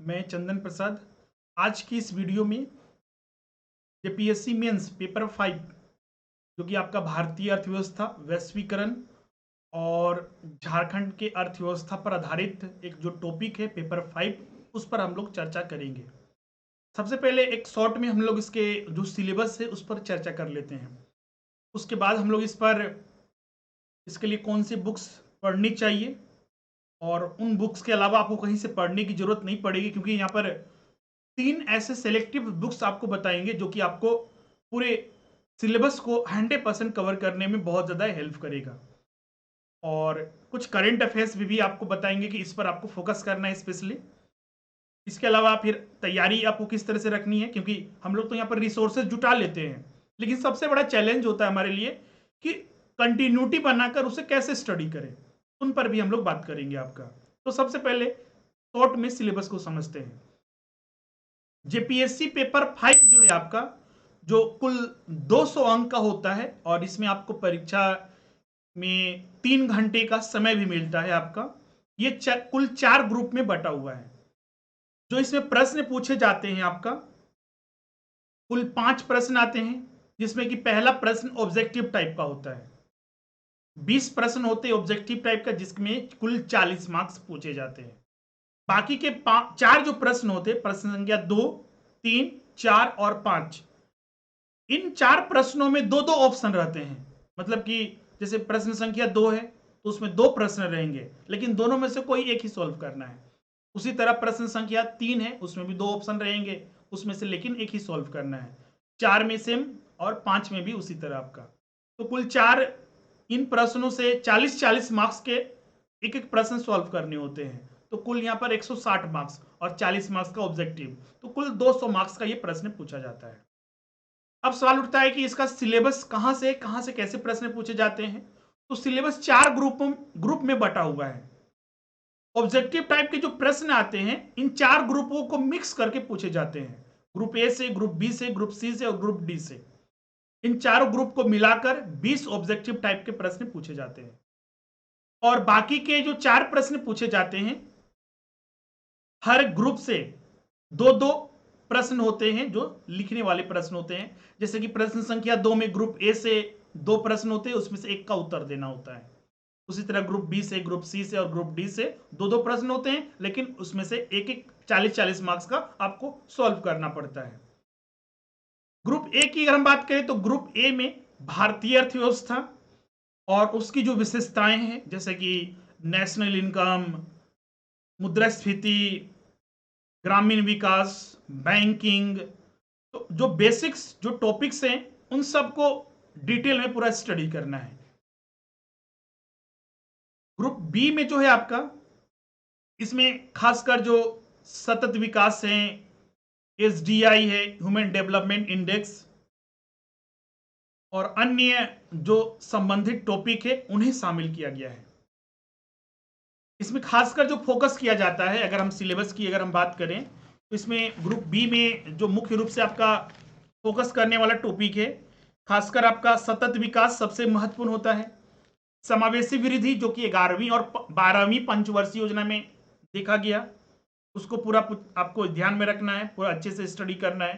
मैं चंदन प्रसाद। आज की इस वीडियो में जेपीएससी मेंस पेपर 5 जो कि आपका भारतीय अर्थव्यवस्था, वैश्वीकरण और झारखंड के अर्थव्यवस्था पर आधारित एक जो टॉपिक है पेपर 5, उस पर हम लोग चर्चा करेंगे। सबसे पहले एक शॉर्ट में हम लोग इसके जो सिलेबस है उस पर चर्चा कर लेते हैं। उसके बाद हम लोग इसके लिए कौन सी बुक्स पढ़नी चाहिए, और उन बुक्स के अलावा आपको कहीं से पढ़ने की जरूरत नहीं पड़ेगी, क्योंकि यहाँ पर 3 ऐसे सेलेक्टिव बुक्स आपको बताएंगे जो कि आपको पूरे सिलेबस को 100% कवर करने में बहुत ज़्यादा हेल्प करेगा। और कुछ करंट अफेयर्स भी आपको बताएंगे कि इस पर आपको फोकस करना है स्पेशली। इसके अलावा फिर तैयारी आपको किस तरह से रखनी है, क्योंकि हम लोग तो यहाँ पर रिसोर्सेज जुटा लेते हैं, लेकिन सबसे बड़ा चैलेंज होता है हमारे लिए कि कंटिन्यूटी बनाकर उसे कैसे स्टडी करें। उन पर भी हम लोग बात करेंगे आपका। तो सबसे पहले शॉर्ट में सिलेबस को समझते हैं। जेपीएससी पेपर 5 जो है आपका, जो कुल 200 अंक का होता है, और इसमें आपको परीक्षा में 3 घंटे का समय भी मिलता है आपका। ये कुल 4 ग्रुप में बटा हुआ है। जो इसमें प्रश्न पूछे जाते हैं आपका, कुल 5 प्रश्न आते हैं, जिसमें कि पहला प्रश्न ऑब्जेक्टिव टाइप का होता है। 20 प्रश्न होते हैं ऑब्जेक्टिव टाइप का, जिसमें कुल 40 मार्क्स पूछे जाते हैं। बाकी के 4 जो प्रश्न होते हैं, प्रश्न संख्या 2, 3, 4 और 5, इन 4 प्रश्नों में दो दो ऑप्शन रहते हैं। मतलब कि जैसे प्रश्न संख्या 2 है तो उसमें 2 प्रश्न रहेंगे, लेकिन दोनों में से कोई एक ही सॉल्व करना है। उसी तरह प्रश्न संख्या 3 है, उसमें भी 2 ऑप्शन रहेंगे, उसमें से लेकिन एक ही सॉल्व करना है। 4 में सेम और 5 में भी उसी तरह आपका। तो कुल 4 इन प्रश्नों से 40-40 मार्क्स के एक एक प्रश्न सॉल्व करने होते हैं। तो कुल यहाँ पर 160 मार्क्स और 40 मार्क्स का ऑब्जेक्टिव, तो कुल 200 मार्क्स का ये प्रश्न पूछा जाता है। अब सवाल उठता है कि इसका सिलेबस कहां से कैसे प्रश्न पूछे जाते हैं। तो सिलेबस 4 ग्रुप में बटा हुआ है। ऑब्जेक्टिव टाइप के जो प्रश्न आते हैं, इन 4 ग्रुपों को मिक्स करके पूछे जाते हैं। ग्रुप ए से, ग्रुप बी से, ग्रुप सी से और ग्रुप डी से। इन चारों ग्रुप को मिलाकर 20 ऑब्जेक्टिव टाइप के प्रश्न पूछे जाते हैं। और बाकी के जो 4 प्रश्न पूछे जाते हैं, हर ग्रुप से दो दो प्रश्न होते हैं जो लिखने वाले प्रश्न होते हैं। जैसे कि प्रश्न संख्या 2 में ग्रुप ए से 2 प्रश्न होते हैं, उसमें से एक का उत्तर देना होता है। उसी तरह ग्रुप बी से, ग्रुप सी से और ग्रुप डी से दो दो प्रश्न होते हैं, लेकिन उसमें से एक एक 40-40 मार्क्स का आपको सॉल्व करना पड़ता है। ग्रुप ए की अगर हम बात करें तो ग्रुप ए में भारतीय अर्थव्यवस्था और उसकी जो विशेषताएं हैं, जैसे कि नेशनल इनकम, मुद्रास्फीति, ग्रामीण विकास, बैंकिंग, तो जो बेसिक्स जो टॉपिक्स हैं उन सबको डिटेल में पूरा स्टडी करना है। ग्रुप बी में जो है आपका, इसमें खासकर जो सतत विकास है, एसडीआई है, ह्यूमन डेवलपमेंट इंडेक्स, और अन्य जो संबंधित टॉपिक है उन्हें शामिल किया गया है। इसमें खासकर जो फोकस किया जाता है, अगर हम सिलेबस की अगर हम बात करें, तो इसमें ग्रुप बी में जो मुख्य रूप से आपका फोकस करने वाला टॉपिक है, खासकर आपका सतत विकास सबसे महत्वपूर्ण होता है। समावेशी वृद्धि जो कि 11वीं और 12वीं पंचवर्षीय योजना में देखा गया, उसको पूरा आपको ध्यान में रखना है, पूरा अच्छे से स्टडी करना है।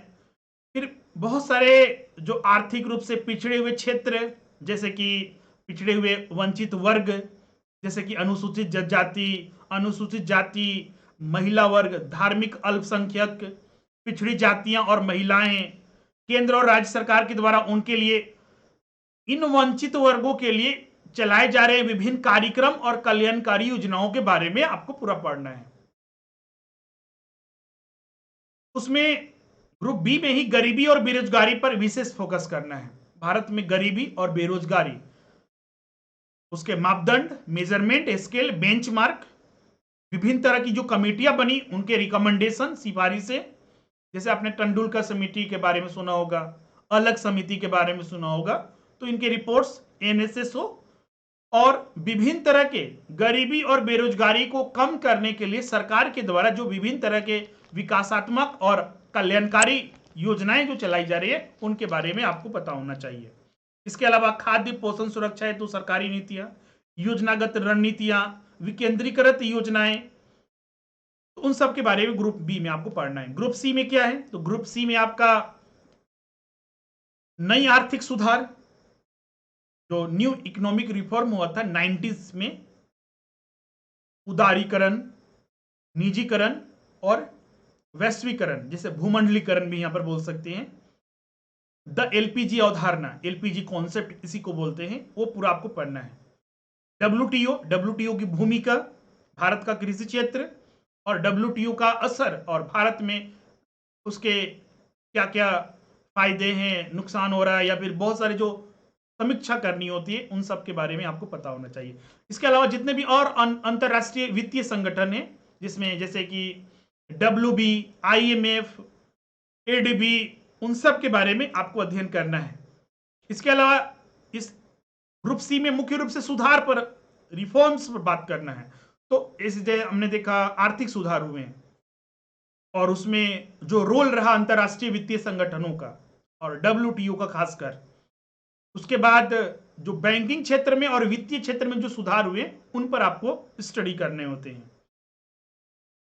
फिर बहुत सारे जो आर्थिक रूप से पिछड़े हुए क्षेत्र, जैसे कि पिछड़े हुए वंचित वर्ग, जैसे कि अनुसूचित जनजाति, अनुसूचित जाति, महिला वर्ग, धार्मिक अल्पसंख्यक, पिछड़ी जातियां और महिलाएं, केंद्र और राज्य सरकार के द्वारा उनके लिए, इन वंचित वर्गों के लिए चलाए जा रहे विभिन्न कार्यक्रम और कल्याणकारी योजनाओं के बारे में आपको पूरा पढ़ना है। उसमें ग्रुप बी में ही गरीबी और बेरोजगारी पर विशेष फोकस करना है। भारत में गरीबी और बेरोजगारी, उसके मापदंड, मेजरमेंट स्केल, बेंचमार्क, विभिन्न तरह की जो कमेटियां बनी उनके रिकमेंडेशन, सिफारिशें, जैसे आपने तेंदुलकर समिति के बारे में सुना होगा, अलग समिति के बारे में सुना होगा, तो इनके रिपोर्ट्स, एनएसएसओ, और विभिन्न तरह के गरीबी और बेरोजगारी को कम करने के लिए सरकार के द्वारा जो विभिन्न तरह के विकासात्मक और कल्याणकारी योजनाएं जो चलाई जा रही है उनके बारे में आपको पता होना चाहिए। इसके अलावा खाद्य पोषण सुरक्षा हेतु सरकारी नीतियां, योजनागत रणनीतियां, विकेंद्रीकृत योजनाएं, तो उन सब के बारे में ग्रुप बी में आपको पढ़ना है। ग्रुप सी में क्या है? तो ग्रुप सी में आपका नई आर्थिक सुधार, जो न्यू इकोनॉमिक रिफॉर्म हुआ था 90s में, उदारीकरण, निजीकरण और वैश्वीकरण, जैसे भूमंडलीकरण भी यहां पर बोल सकते हैं। द एलपीजी अवधारणा, एलपीजी कॉन्सेप्ट इसी को बोलते हैं, वो पूरा आपको पढ़ना है। डब्ल्यूटीओ की भूमिका, भारत का कृषि क्षेत्र और डब्ल्यूटीओ का असर, और भारत में उसके क्या क्या फायदे हैं, नुकसान हो रहा है, या फिर बहुत सारे जो समीक्षा करनी होती है, उन सब के बारे में आपको पता होना चाहिए। इसके अलावा जितने भी और अंतरराष्ट्रीय वित्तीय संगठन है, जिसमें जैसे कि डब्ल्यूबी, आईएमएफ, एडीबी, उन सब के बारे में आपको अध्ययन करना है। इसके अलावा इस ग्रुप सी में मुख्य रूप से सुधार पर, रिफॉर्म्स पर बात करना है। तो इस हमने देखा आर्थिक सुधार हुए हैं, और उसमें जो रोल रहा अंतरराष्ट्रीय वित्तीय संगठनों का और डब्ल्यूटीओ का खासकर। उसके बाद जो बैंकिंग क्षेत्र में और वित्तीय क्षेत्र में जो सुधार हुए, उन पर आपको स्टडी करने होते हैं।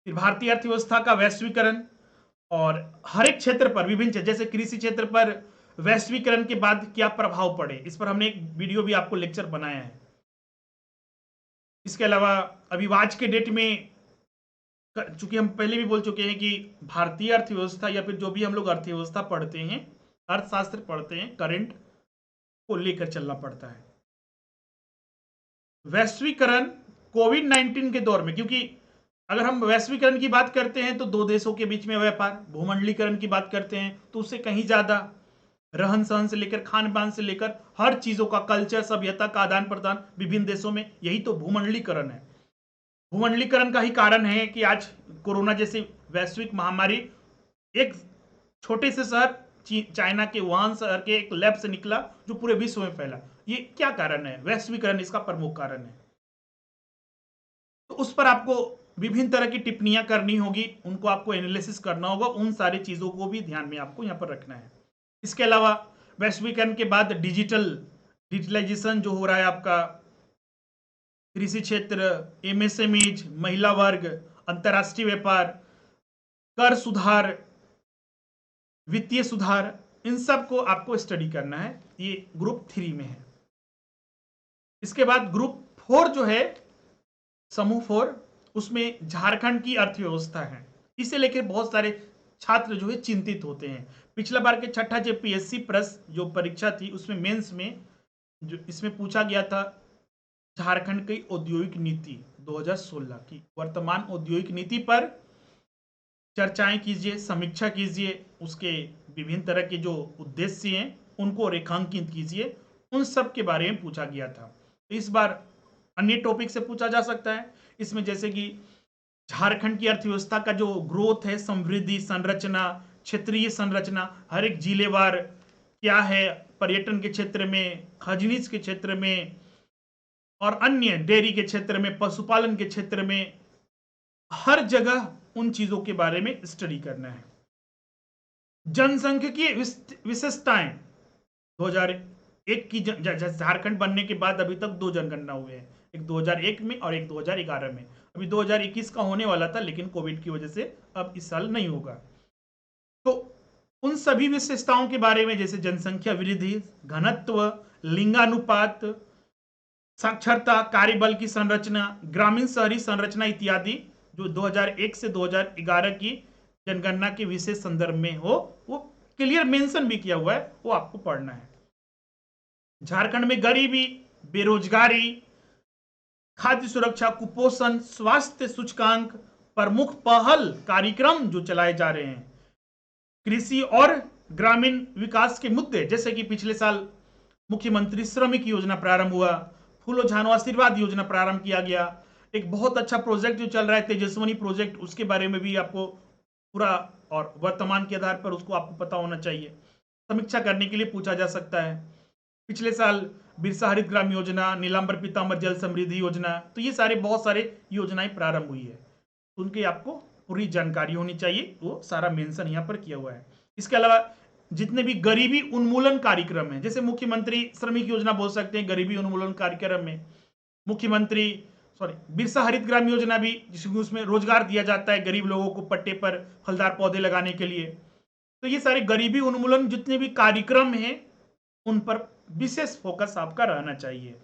फिर भारतीय अर्थव्यवस्था का वैश्वीकरण, और हर एक क्षेत्र पर, विभिन्न क्षेत्र, जैसे कृषि क्षेत्र पर वैश्वीकरण के बाद क्या प्रभाव पड़े, इस पर हमने एक वीडियो भी आपको लेक्चर बनाया है। इसके अलावा अभी आज के डेट में, चूंकि हम पहले भी बोल चुके हैं कि भारतीय अर्थव्यवस्था या फिर जो भी हम लोग अर्थव्यवस्था पढ़ते हैं, अर्थशास्त्र पढ़ते हैं, करंट को लेकर चलना पड़ता है। वैश्वीकरण कोविड 19 के दौर में, क्योंकि अगर हम वैश्वीकरण की बात करते हैं तो दो देशों के बीच में व्यापार, भूमंडलीकरण की बात करते हैं तो उससे कहीं ज्यादा रहन सहन से लेकर खान पान से लेकर हर चीजों का, कल्चर, सभ्यता का आदान प्रदान विभिन्न देशों में, यही तो भूमंडलीकरण है। भूमंडलीकरण का ही कारण है कि आज कोरोना जैसी वैश्विक महामारी एक छोटे से शहर चाइना के वुहान शहर के एक लैब से निकला, जो पूरे विश्व में फैला। ये क्या कारण है? वैश्वीकरण इसका प्रमुख कारण है। तो उस पर आपको विभिन्न तरह की टिप्पणियां करनी होगी, उनको आपको एनालिसिस करना होगा, उन सारी चीजों को भी ध्यान में आपको यहां पर रखना है। इसके अलावा वैश्वीकरण के बाद डिजिटलाइजेशन जो हो रहा है आपका, कृषि क्षेत्र, एमएसएमईज, महिला वर्ग, अंतरराष्ट्रीय व्यापार, कर सुधार, वित्तीय सुधार, इन सब को आपको स्टडी करना है। ये ग्रुप 3 में है। इसके बाद ग्रुप 4 जो है, समूह 4, उसमें झारखंड की अर्थव्यवस्था है। इसे लेकर बहुत सारे छात्र जो है चिंतित होते हैं। पिछला बार के छठा जो पीएससी प्लस जो परीक्षा थी, उसमें मेंस में जो इसमें पूछा गया था, झारखंड की औद्योगिक नीति 2016 की वर्तमान औद्योगिक नीति पर चर्चाएं कीजिए, समीक्षा कीजिए, उसके विभिन्न तरह के जो उद्देश्य हैं उनको रेखांकित कीजिए, उन सब के बारे में पूछा गया था। इस बार अन्य टॉपिक से पूछा जा सकता है। इसमें जैसे कि झारखंड की अर्थव्यवस्था का जो ग्रोथ है, समृद्धि, संरचना, क्षेत्रीय संरचना, हर एक जिलेवार क्या है, पर्यटन के क्षेत्र में, खनिज के क्षेत्र में, और अन्य डेयरी के क्षेत्र में, पशुपालन के क्षेत्र में, हर जगह उन चीजों के बारे में स्टडी करना है। जनसंख्यिकीय विशेषताएं, 2001 की झारखंड बनने के बाद अभी तक 2 जनगणना हुए हैं, एक 2001 में और एक 2011 में। अभी 2021 का होने वाला था, लेकिन कोविड की वजह से अब इस साल नहीं होगा। तो उन सभी विशेषताओं के बारे में, जैसे जनसंख्या वृद्धि, घनत्व, लिंगानुपात, साक्षरता, कार्यबल की संरचना, ग्रामीण शहरी संरचना इत्यादि, जो 2001 से 2011 की जनगणना के विशेष संदर्भ में हो, वो क्लियर मेंशन भी किया हुआ है, वो आपको पढ़ना है। झारखंड में गरीबी, बेरोजगारी, खाद्य सुरक्षा, कुपोषण, स्वास्थ्य सूचकांक, प्रमुख पहल कार्यक्रम जो चलाए जा रहे हैं, कृषि और ग्रामीण विकास के मुद्दे, जैसे कि पिछले साल मुख्यमंत्री श्रमिक योजना प्रारंभ हुआ, फूलो झानो आशीर्वाद योजना प्रारंभ किया गया, एक बहुत अच्छा प्रोजेक्ट जो चल रहा है तेजस्वनी प्रोजेक्ट, उसके बारे में भी आपको पूरा और वर्तमान के आधार पर उसको आपको पता होना चाहिए। समीक्षा करने के लिए पूछा जा सकता है। पिछले साल बिरसा हरित ग्राम योजना, नीलांबर पीतांबर जल समृद्धि योजना, तो ये सारे बहुत सारे योजनाएं प्रारंभ हुई है, तो उनकी आपको पूरी जानकारी होनी चाहिए, वो सारा मेंशन यहाँ पर किया हुआ है। इसके अलावा जितने भी गरीबी उन्मूलन कार्यक्रम है, जैसे मुख्यमंत्री श्रमिक योजना बोल सकते हैं, गरीबी उन्मूलन कार्यक्रम में मुख्यमंत्री बिरसा हरित ग्राम योजना भी, जिसमें उसमें रोजगार दिया जाता है गरीब लोगों को पट्टे पर फलदार पौधे लगाने के लिए। तो ये सारे गरीबी उन्मूलन जितने भी कार्यक्रम हैं उन पर विशेष फोकस आपका रहना चाहिए।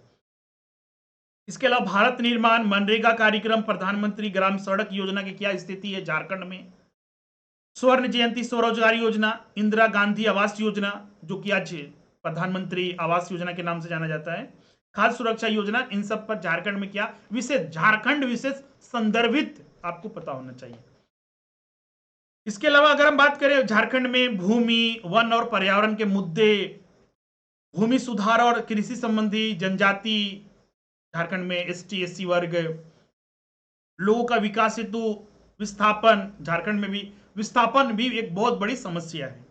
इसके अलावा भारत निर्माण, मनरेगा कार्यक्रम, प्रधानमंत्री ग्राम सड़क योजना की क्या स्थिति है झारखंड में, स्वर्ण जयंती स्वरोजगार योजना, इंदिरा गांधी आवास योजना जो कि आज प्रधानमंत्री आवास योजना के नाम से जाना जाता है, खाद्य सुरक्षा योजना, इन सब पर झारखंड में क्या विशेष, झारखंड विशेष संदर्भित आपको पता होना चाहिए। इसके अलावा अगर हम बात करें झारखंड में भूमि, वन और पर्यावरण के मुद्दे, भूमि सुधार और कृषि संबंधी, जनजाति, झारखंड में एसटी एससी वर्ग, लोगों का विकास हेतु विस्थापन, झारखंड में भी विस्थापन भी एक बहुत बड़ी समस्या है।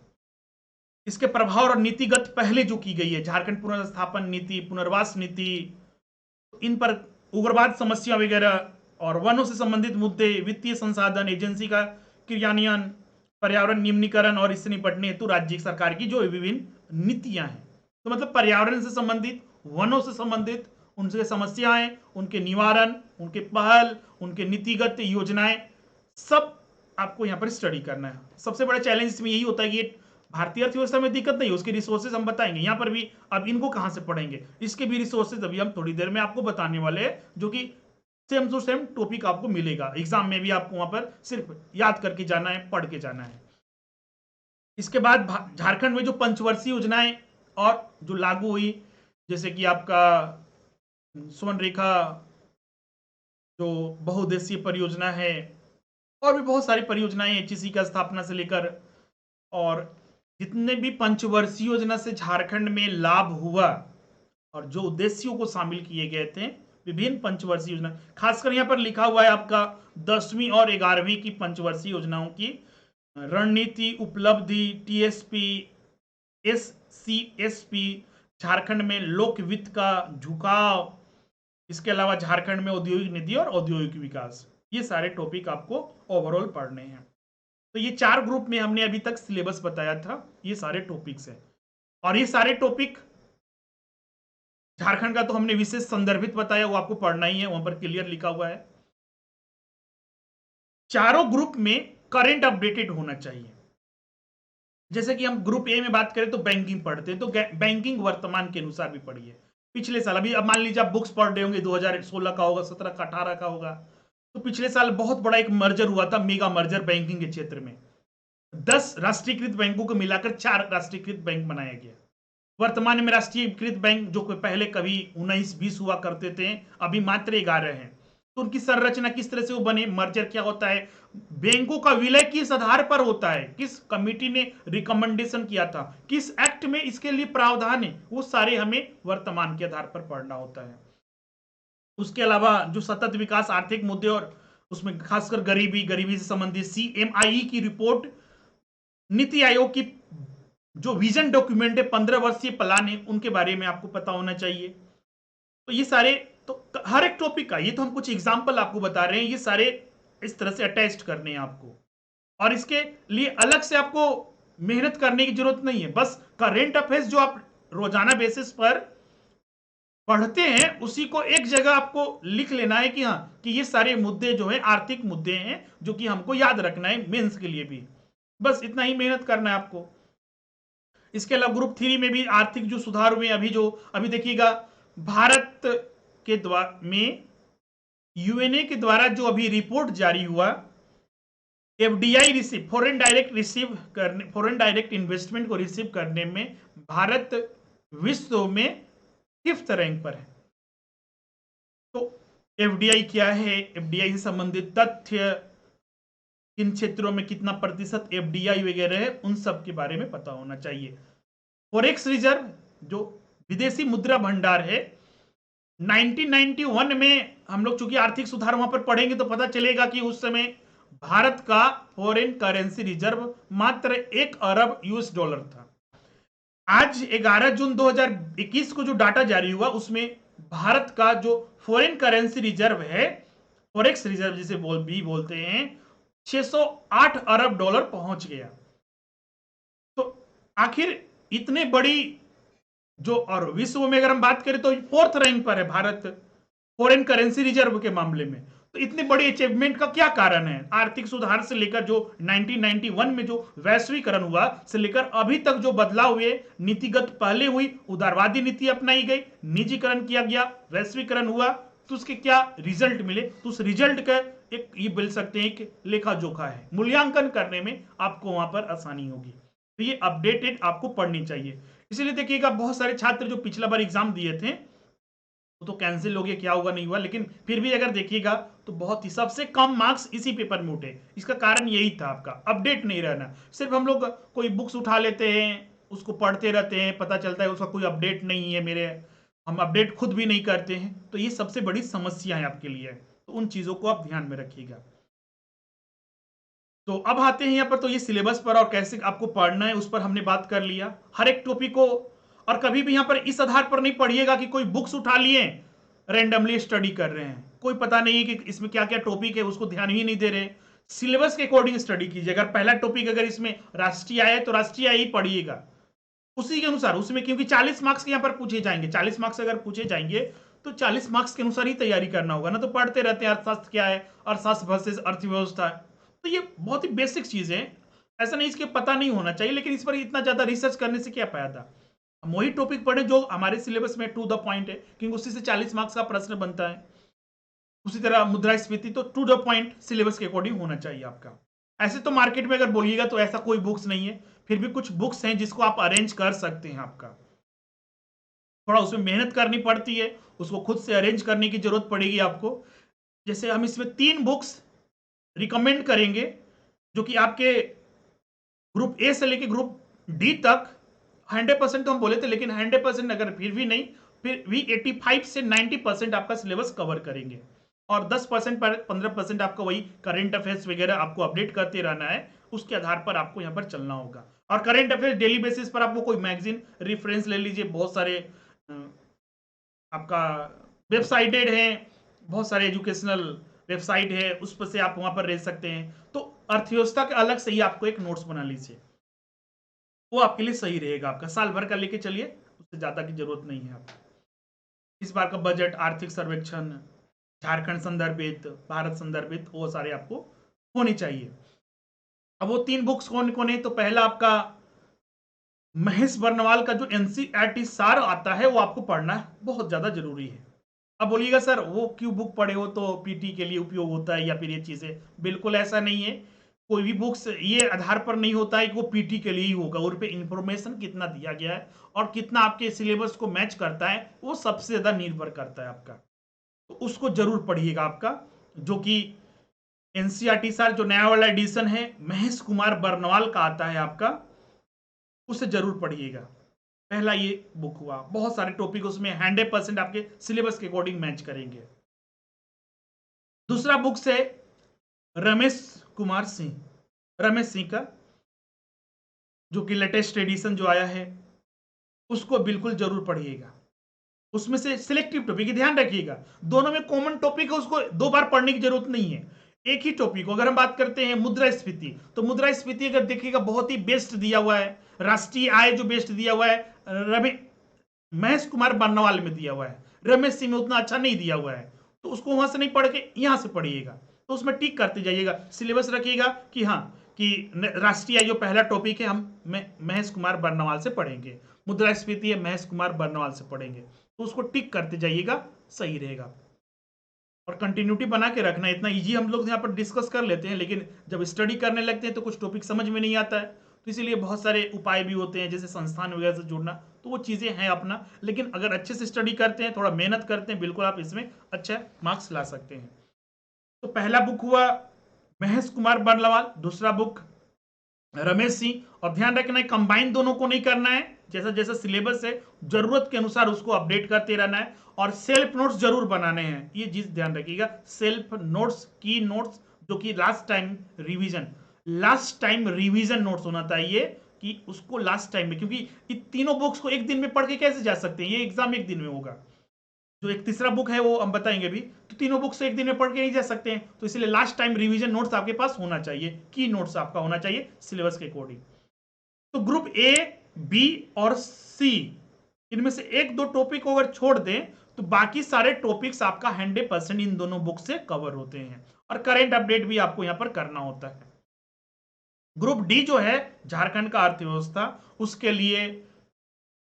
इसके प्रभाव और नीतिगत पहले जो की गई है, झारखंड पुनर्स्थापन नीति, पुनर्वास नीति, इन पर उग्रवाद समस्या वगैरह और वनों से संबंधित मुद्दे, वित्तीय संसाधन, एजेंसी का क्रियान्वयन, पर्यावरण नियमनीकरण और इससे निपटने हेतु राज्य सरकार की जो विभिन्न नीतियां हैं। तो मतलब पर्यावरण से संबंधित, वनों से संबंधित उनसे समस्याएं, उनके निवारण, उनके पहल, उनके नीतिगत योजनाएं, सब आपको यहाँ पर स्टडी करना है। सबसे बड़ा चैलेंज इसमें यही होता है कि भारतीय अर्थव्यवस्था में दिक्कत नहीं है, उसके रिसोर्सेज हम बताएंगे यहाँ पर भी। अब इनको कहां से पढ़ेंगे, इसके भी रिसोर्सेज अभी हम थोड़ी देर में आपको बताने वाले हैं, जो कि सेम टू सेम टॉपिक आपको मिलेगा एग्जाम में भी। आपको वहां पर सिर्फ याद करके जाना है, पढ़ के जाना है। इसके बाद झारखंड में जो पंचवर्षीय योजनाएं और जो लागू हुई, जैसे कि आपका स्वर्ण रेखा जो बहुउद्देशीय परियोजना है, और भी बहुत सारी परियोजनाएं, एचईसी का स्थापना से लेकर, और जितने भी पंचवर्षीय योजना से झारखंड में लाभ हुआ और जो उद्देश्यों को शामिल किए गए थे, विभिन्न पंचवर्षीय योजना, खासकर यहां पर लिखा हुआ है आपका 10वीं और 11वीं की पंचवर्षीय योजनाओं की रणनीति, उपलब्धि, टीएसपी, एससीएसपी, झारखंड में लोक वित्त का झुकाव, इसके अलावा झारखंड में औद्योगिक नीति और औद्योगिक विकास, ये सारे टॉपिक आपको ओवरऑल पढ़ने हैं। तो ये 4 ग्रुप में हमने अभी तक सिलेबस बताया था, ये सारे टॉपिक्स हैं। और ये सारे टॉपिक झारखंड का तो हमने विशेष संदर्भित बताया, वो आपको पढ़ना ही है, वहां पर क्लियर लिखा हुआ है। चारों ग्रुप में करंट अपडेटेड होना चाहिए। जैसे कि हम ग्रुप ए में बात करें तो बैंकिंग पढ़ते हैं, तो बैंकिंग वर्तमान के अनुसार भी पढ़िए। पिछले साल, अभी अब मान लीजिए आप बुक्स पढ़ रहे होंगे, 2016 का होगा, 17 का, 18 का होगा, तो पिछले साल बहुत बड़ा एक मर्जर हुआ था, मेगा मर्जर बैंकिंग के क्षेत्र में। 10 राष्ट्रीयकृत बैंकों को मिलाकर 4 राष्ट्रीयकृत बैंक बनाया गया। वर्तमान में राष्ट्रीयकृत बैंक जो पहले कभी 19-20 हुआ करते थे, अभी मात्र 11 हैं। तो उनकी संरचना किस तरह से वो बने, मर्जर क्या होता है, बैंकों का विलय किस आधार पर होता है, किस कमिटी ने रिकमेंडेशन किया था, किस एक्ट में इसके लिए प्रावधान है, वो सारे हमें वर्तमान के आधार पर पढ़ना होता है। उसके अलावा जो सतत विकास, आर्थिक मुद्दे और उसमें खासकर गरीबी से संबंधित सीएमआई की रिपोर्ट, नीति आयोग की जो विजन डॉक्यूमेंट है, 15 वर्षीय प्लान है, उनके बारे में आपको पता होना चाहिए। तो ये सारे, तो हर एक टॉपिक का, ये तो हम कुछ एग्जाम्पल आपको बता रहे हैं, ये सारे इस तरह से अटैच करने हैं आपको, और इसके लिए अलग से आपको मेहनत करने की जरूरत नहीं है। बस करेंट अफेयर्स जो आप रोजाना बेसिस पर पढ़ते हैं, उसी को एक जगह आपको लिख लेना है कि हाँ, कि ये सारे मुद्दे जो है आर्थिक मुद्दे हैं, जो कि हमको याद रखना है मेंस के लिए भी। बस इतना ही मेहनत करना है आपको। इसके अलावा ग्रुप 3 में भी आर्थिक जो सुधार हुए, अभी देखिएगा, भारत के द्वारा में यूएनए के द्वारा जो अभी रिपोर्ट जारी हुआ, FDI receive, foreign direct investment को रिसीव करने में भारत विश्व में 5th रैंक पर है। तो एफडीआई क्या है, एफडीआई से संबंधित तथ्य, किन क्षेत्रों में कितना प्रतिशत एफडीआई वगैरह है, उन सब के बारे में पता होना चाहिए। फॉरेक्स रिजर्व जो विदेशी मुद्रा भंडार है, 1991 में हम लोग चूंकि आर्थिक सुधार वहां पर पढ़ेंगे तो पता चलेगा कि उस समय भारत का फॉरेन करेंसी रिजर्व मात्र 1 अरब यूएस डॉलर था। आज 11 जून 2021 को जो डाटा जारी हुआ, उसमें भारत का जो फॉरेन करेंसी रिजर्व है, फॉरेक्स रिजर्व जिसे बोलते हैं, 608 अरब डॉलर पहुंच गया। तो आखिर इतने बड़ी जो, और विश्व में अगर हम बात करें तो 4th रैंक पर है भारत, फॉरेन करेंसी रिजर्व के मामले में। तो इतनी बड़ी अचीवमेंट का क्या कारण है? आर्थिक सुधार से लेकर जो 1991 में जो वैश्वीकरण हुआ से लेकर अभी तक जो बदलाव हुए, नीतिगत पहले हुई, उदारवादी नीति अपनाई गई, निजीकरण किया गया, वैश्वीकरण हुआ, तो उसके क्या रिजल्ट मिले, तो उस रिजल्ट का एक ये बोल सकते हैं कि लेखा जोखा है, मूल्यांकन करने में आपको वहां पर आसानी होगी। तो ये अपडेटेड आपको पढ़नी चाहिए। इसलिए देखिएगा बहुत सारे छात्र जो पिछला बार एग्जाम दिए थे तो कैंसिल हो गया, क्या हुआ नहीं हुआ, लेकिन फिर भी अगर देखिएगा तो बहुत ही सबसे कम मार्क्स इसी पेपर में उठे। इसका कारण यही था आपका अपडेट नहीं रहना। सिर्फ हम लोग कोई बुक्स उठा लेते हैं, उसको पढ़ते रहते हैं, पता चलता है उसका कोई अपडेट नहीं है मेरे, हम अपडेट खुद भी नहीं करते हैं, तो ये सबसे बड़ी समस्या है आपके लिए। तो उन चीजों को आप ध्यान में रखिएगा। तो अब आते हैं यहाँ पर, तो ये सिलेबस पर और कैसे आपको पढ़ना है उस पर हमने बात कर लिया, हर एक टॉपिक को। और कभी भी यहाँ पर इस आधार पर नहीं पढ़िएगा कि कोई बुक्स उठा लिए रैंडमली स्टडी कर रहे हैं, कोई पता नहीं कि इसमें क्या क्या टॉपिक है उसको ध्यान ही नहीं दे रहे। सिलेबस के अकॉर्डिंग स्टडी कीजिए। अगर पहला टॉपिक अगर इसमें राष्ट्रीय आय है तो राष्ट्रीय आय ही पढ़िएगा उसी के अनुसार, उसमें क्योंकि 40 मार्क्स के यहाँ पर पूछे जाएंगे, 40 मार्क्स अगर पूछे जाएंगे तो 40 मार्क्स के अनुसार ही तैयारी करना होगा ना। तो पढ़ते रहते हैं अर्थशास्त्र क्या है, अर्थशास्त्र वर्सेस अर्थव्यवस्था, तो ये बहुत ही बेसिक चीजें हैं, ऐसा नहीं इसके पता नहीं होना चाहिए, लेकिन इस पर इतना ज्यादा रिसर्च करने से क्या फायदा। हम वही टॉपिक पढ़े जो हमारे सिलेबस में टू द पॉइंट है, क्योंकि उसी से 40 मार्क्स का प्रश्न बनता है। उसी तरह मुद्रास्फीति तो टू द पॉइंट सिलेबस के अकॉर्डिंग होना चाहिए आपका। ऐसे तो मार्केट में अगर बोलिएगा तो ऐसा कोई बुक्स नहीं है, फिर भी कुछ बुक्स हैं जिसको आप अरेंज कर सकते हैं। आपका थोड़ा उसमें मेहनत करनी पड़ती है, उसको खुद से अरेंज करने की जरूरत पड़ेगी आपको। जैसे हम इसमें 3 बुक्स रिकमेंड करेंगे जो कि आपके ग्रुप ए से लेके ग्रुप डी तक 100% तो हम बोले थे, लेकिन 100% अगर फिर भी नहीं, फिर भी 85 से 90% आपका सिलेबस कवर करेंगे। और 10% पर 15% आपका वही करंट अफेयर्स वगैरह आपको अपडेट करते रहना है, उसके आधार पर आपको यहाँ पर चलना होगा। और करंट अफेयर्स डेली बेसिस पर आपको कोई मैगजीन रिफरेंस ले लीजिए, बहुत सारे आपका वेबसाइटेड है, बहुत सारे एजुकेशनल वेबसाइट है, उस पर से आप वहां पर रह सकते हैं। तो अर्थव्यवस्था के अलग से ही आपको एक नोट्स बना लीजिए, वो आपके लिए सही रहेगा। आपका साल भर का लेके चलिए, उससे ज्यादा की जरूरत नहीं है आपको। इस बार का बजट, आर्थिक सर्वेक्षण, झारखंड संदर्भित, भारत संदर्भित, वो सारे आपको होने चाहिए। अब वो 3 बुक्स कौन कौन है? तो पहला आपका महेश बर्नवाल का जो एनसीईआरटी सार आता है वो आपको पढ़ना बहुत ज्यादा जरूरी है। अब बोलिएगा सर वो क्यों बुक पढ़े हो, तो पीटी के लिए उपयोग होता है या फिर ये चीजें, बिल्कुल ऐसा नहीं है। कोई भी बुक्स ये आधार पर नहीं होता है कि वो पीटी के लिए ही होगा, और पे इंफॉर्मेशन कितना दिया गया है और कितना आपके सिलेबस को मैच करता है वो सबसे ज्यादा निर्भर करता है आपका। तो उसको जरूर पढ़िएगा आपका, जो कि एनसीईआरटी सार जो नया वाला एडिशन है महेश कुमार बर्नवाल का आता है आपका, उसे जरूर पढ़िएगा। पहला ये बुक हुआ, बहुत सारे टॉपिक उसमें 100% आपके सिलेबस के अकॉर्डिंग मैच करेंगे। दूसरा बुक से रमेश सिंह का जो कि लेटेस्ट एडिशन जो आया है उसको बिल्कुल जरूर पढ़िएगा। उसमें से सिलेक्टिव टॉपिक, ध्यान रखिएगा दोनों में कॉमन टॉपिक है, उसको 2 बार पढ़ने की जरूरत नहीं है, एक ही टॉपिक को। अगर हम बात करते हैं मुद्रास्फीति, तो मुद्रास्फीति अगर देखिएगा बहुत ही बेस्ट दिया हुआ है, राष्ट्रीय आय जो बेस्ट दिया हुआ है महेश कुमार बर्नवाल में दिया हुआ है, रमेश सिंह में उतना अच्छा नहीं दिया हुआ है, तो उसको वहां से नहीं पढ़ के यहां से पढ़िएगा। तो उसमें टिक करते जाइएगा, सिलेबस रखिएगा कि हाँ कि राष्ट्रीय आय जो पहला टॉपिक है हम महेश कुमार बर्नवाल से पढ़ेंगे, मुद्रास्फीति है महेश कुमार बर्नवाल से पढ़ेंगे, तो उसको टिक करते जाइएगा, सही रहेगा। और कंटिन्यूटी बना के रखना, इतना इजी हम लोग यहाँ पर डिस्कस कर लेते हैं, लेकिन जब स्टडी करने लगते हैं तो कुछ टॉपिक समझ में नहीं आता है, तो इसीलिए बहुत सारे उपाय भी होते हैं, जैसे संस्थान वगैरह से जुड़ना, तो वो चीज़ें हैं अपना। लेकिन अगर अच्छे से स्टडी करते हैं, थोड़ा मेहनत करते हैं, बिल्कुल आप इसमें अच्छा मार्क्स ला सकते हैं। तो पहला बुक हुआ महेश कुमार बर्नवाल, दूसरा बुक रमेश सिंह। और ध्यान रखना है कंबाइन दोनों को नहीं करना है, जैसा जैसा सिलेबस है जरूरत के अनुसार उसको अपडेट करते रहना है, और सेल्फ नोट्स जरूर बनाने हैं, ये चीज ध्यान रखिएगा। सेल्फ नोट्स, की नोट्स, जो कि लास्ट टाइम रिवीजन नोट्स होना चाहिए, कि उसको लास्ट टाइम में, क्योंकि ये तीनों बुक्स को एक दिन में पढ़ के कैसे जा सकते हैं, ये एग्जाम एक दिन में होगा। जो एक तीसरा बुक है वो हम बताएंगे भी, तो तीनों बुक्स एक दिन में पढ़ के नहीं जा सकते हैं, तो इसलिए लास्ट टाइम रिवीजन नोट्स आपके पास होना चाहिए, की नोट्स आपका होना चाहिए सिलेबस के अकॉर्डिंग। तो ग्रुप ए, बी और सी, इनमें से 1-2 टॉपिक को अगर छोड़ दें तो बाकी सारे टॉपिक्स आपका 100% इन दोनों बुक से कवर होते हैं, और करंट अपडेट भी आपको यहां पर करना होता है। ग्रुप डी जो है झारखंड का अर्थव्यवस्था, उसके लिए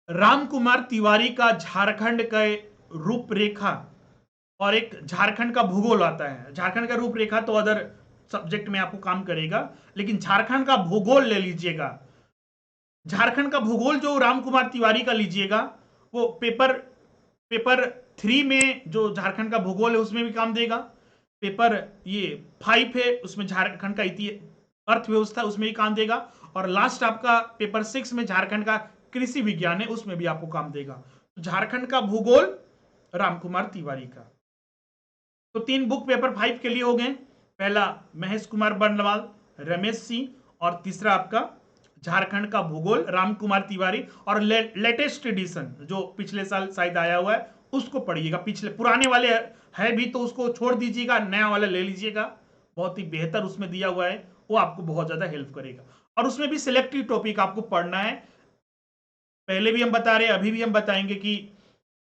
राम कुमार तिवारी का झारखंड का रूपरेखा और एक झारखंड का भूगोल आता है। झारखंड का रूपरेखा तो अदर सब्जेक्ट में आपको काम करेगा, लेकिन झारखंड का भूगोल ले लीजिएगा। झारखंड का भूगोल जो राम कुमार तिवारी का लीजिएगा, वो पेपर 3 में जो झारखंड का भूगोल है उसमें भी काम देगा। पेपर ये 5 है, उसमें झारखंड का अर्थव्यवस्था, उसमें भी काम देगा। और लास्ट आपका पेपर 6 में झारखंड का कृषि विज्ञान है, उसमें भी आपको काम देगा। झारखंड का भूगोल राम कुमार तिवारी का। तो 3 बुक पेपर 5 के लिए हो गए। पहला महेश कुमार बर्नवाल, रमेश सिंह, और तीसरा आपका झारखंड का भूगोल राम कुमार तिवारी। और लेटेस्ट एडिशन जो पिछले साल शायद आया हुआ है उसको पढ़िएगा। पिछले पुराने वाले है भी तो उसको छोड़ दीजिएगा, नया वाला ले लीजिएगा। बहुत ही बेहतर उसमें दिया हुआ है, वो आपको बहुत ज्यादा हेल्प करेगा। और उसमें भी सिलेक्टिव टॉपिक आपको पढ़ना है। पहले भी हम बता रहे हैं, अभी भी हम बताएंगे कि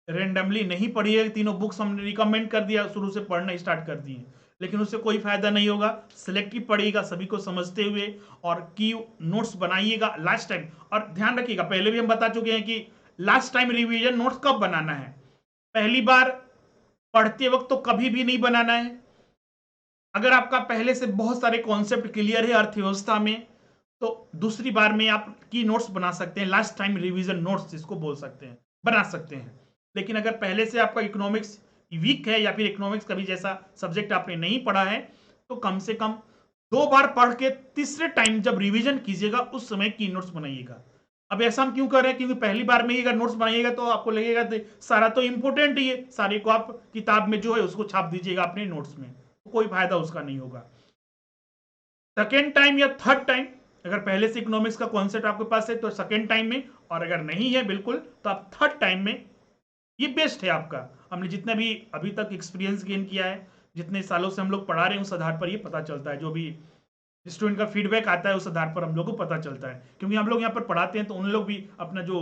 रेंडमली नहीं पढ़िए। तीनों बुक्स हमने रिकमेंड कर दिया, शुरू से पढ़ना स्टार्ट कर दिए, लेकिन उससे कोई फायदा नहीं होगा। सिलेक्टिव पढ़िएगा सभी को समझते हुए, और की नोट्स बनाइएगा लास्ट टाइम। और ध्यान रखिएगा, पहले भी हम बता चुके हैं कि लास्ट टाइम रिवीजन नोट्स कब बनाना है। पहली बार पढ़ते वक्त तो कभी भी नहीं बनाना है। अगर आपका पहले से बहुत सारे कॉन्सेप्ट क्लियर है अर्थव्यवस्था में, तो दूसरी बार में आप की नोट्स बना सकते हैं। लास्ट टाइम रिवीजन नोट्स इसको बोल सकते हैं, बना सकते हैं। लेकिन अगर पहले से आपका इकोनॉमिक्स वीक है, या फिर इकोनॉमिक्स कभी जैसा सब्जेक्ट आपने नहीं पढ़ा है, तो कम से कम 2 बार पढ़ के तीसरे टाइम जब रिवीजन कीजिएगा उस समय की नोट्स बनाइएगा। अब ऐसा हम क्यों कर रहे हैं, क्योंकि पहली बार में ही अगर नोट्स बनाइएगा तो आपको लगेगा सारा तो इंपोर्टेंट ही है, सारे को आप किताब में जो है उसको छाप दीजिएगा अपने नोट्स में, तो कोई फायदा उसका नहीं होगा। सेकेंड टाइम या थर्ड टाइम, अगर पहले से इकोनॉमिक्स का कॉन्सेप्ट आपके पास है तो सेकेंड टाइम में, और अगर नहीं है बिल्कुल तो आप थर्ड टाइम में। ये बेस्ट है आपका। हमने जितना भी अभी तक एक्सपीरियंस गेन किया है, जितने सालों से हम लोग पढ़ा रहे हैं, उस आधार पर ये पता चलता है। जो भी स्टूडेंट का फीडबैक आता है उस आधार पर हम लोग को पता चलता है, क्योंकि हम लोग यहाँ पर पढ़ाते हैं तो उन लोग भी अपना जो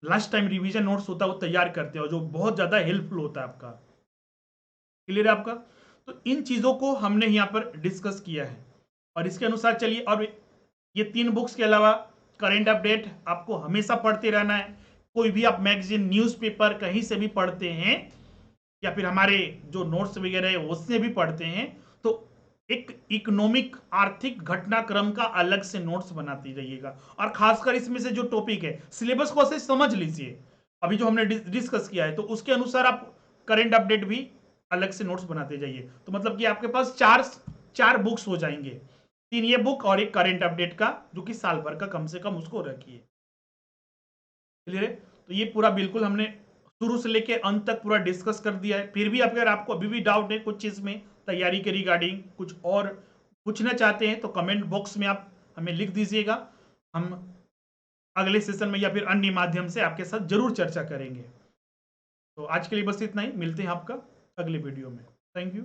लास्ट टाइम रिवीजन नोट्स होता है वो तैयार करते हैं, और जो बहुत ज़्यादा हेल्पफुल होता है आपका। क्लियर है आपका? तो इन चीज़ों को हमने यहाँ पर डिस्कस किया है, और इसके अनुसार चलिए। और ये 3 बुक्स के अलावा करंट अपडेट आपको हमेशा पढ़ते रहना है। कोई भी आप मैगजीन, न्यूज़पेपर कहीं से भी पढ़ते हैं, या फिर हमारे जो नोट्स वगैरह है उससे भी पढ़ते हैं, तो एक इकोनॉमिक आर्थिक घटनाक्रम का अलग से नोट्स बनाते रहिएगा। और खासकर इसमें से जो टॉपिक है सिलेबस को ऐसे समझ लीजिए, अभी जो हमने डिस्कस किया है, तो उसके अनुसार आप करंट अपडेट भी अलग से नोट्स बनाते जाइए। तो मतलब कि आपके पास चार बुक्स हो जाएंगे, 3 ये बुक और एक करंट अपडेट का, जो कि साल भर का कम से कम उसको रखिए। क्लियर है? तो ये पूरा बिल्कुल हमने शुरू से लेके अंत तक पूरा डिस्कस कर दिया है। फिर भी अगर आपको अभी भी डाउट है कुछ चीज में, तैयारी के रिगार्डिंग कुछ और पूछना चाहते हैं, तो कमेंट बॉक्स में आप हमें लिख दीजिएगा। हम अगले सेशन में या फिर अन्य माध्यम से आपके साथ जरूर चर्चा करेंगे। तो आज के लिए बस इतना ही, मिलते हैं आपका अगले वीडियो में। Thank you.